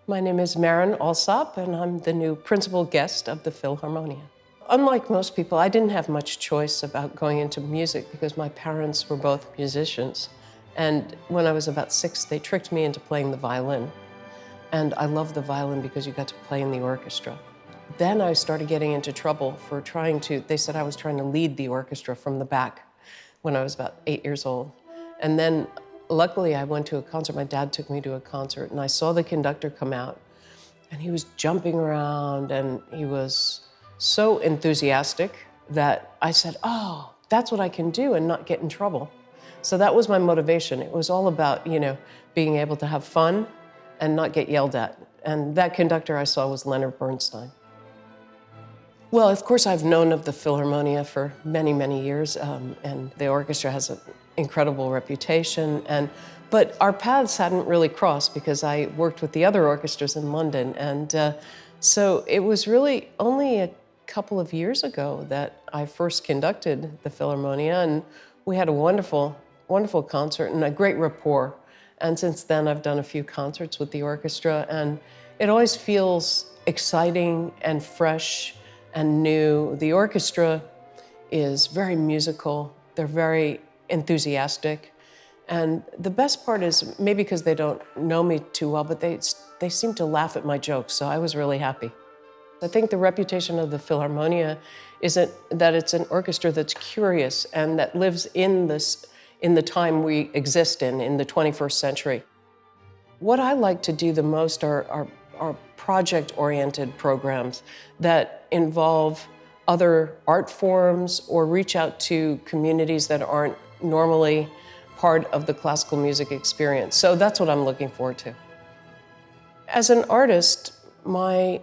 My name is Marin Alsop, and I'm the new principal guest of the Philharmonia. Unlike most people, I didn't have much choice about going into music because my parents were both musicians. And when I was about 6, they tricked me into playing the violin. And I loved the violin because you got to play in the orchestra. Then I started getting into trouble for they said I was trying to lead the orchestra from the back when I was about 8 years old. And then luckily I went to a concert. My dad took me to a concert and I saw the conductor come out and he was jumping around and he was so enthusiastic that I said, oh, that's what I can do and not get in trouble. So that was my motivation. It was all about, being able to have fun and not get yelled at. And that conductor I saw was Leonard Bernstein. Well, of course, I've known of the Philharmonia for many, many years, and the orchestra has an incredible reputation. But our paths hadn't really crossed because I worked with the other orchestras in London. And so it was really only a couple of years ago that I first conducted the Philharmonia, and we had a wonderful, wonderful concert and a great rapport. And since then, I've done a few concerts with the orchestra, and it always feels exciting and fresh and new. The orchestra is very musical. They're very enthusiastic. And the best part is, maybe because they don't know me too well, but they seem to laugh at my jokes, so I was really happy. I think the reputation of the Philharmonia is that it's an orchestra that's curious and that lives in the time we exist in the 21st century. What I like to do the most are project-oriented programs that involve other art forms or reach out to communities that aren't normally part of the classical music experience. So that's what I'm looking forward to. As an artist, my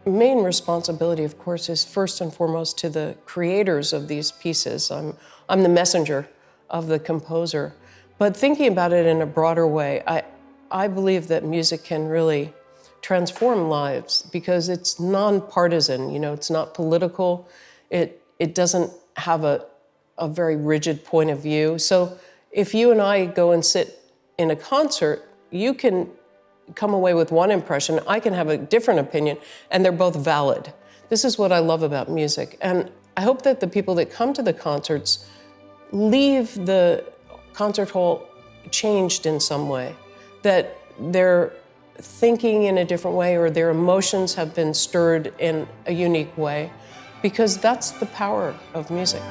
main responsibility, of course, is first and foremost to the creators of these pieces. I'm the messenger of the composer. But thinking about it in a broader way, I believe that music can really transform lives because it's non-partisan, it's not political, it doesn't have a very rigid point of view. So if you and I go and sit in a concert, you can come away with one impression, I can have a different opinion, and they're both valid. This is what I love about music. And I hope that the people that come to the concerts leave the concert hall changed in some way, that they're thinking in a different way or their emotions have been stirred in a unique way, because that's the power of music.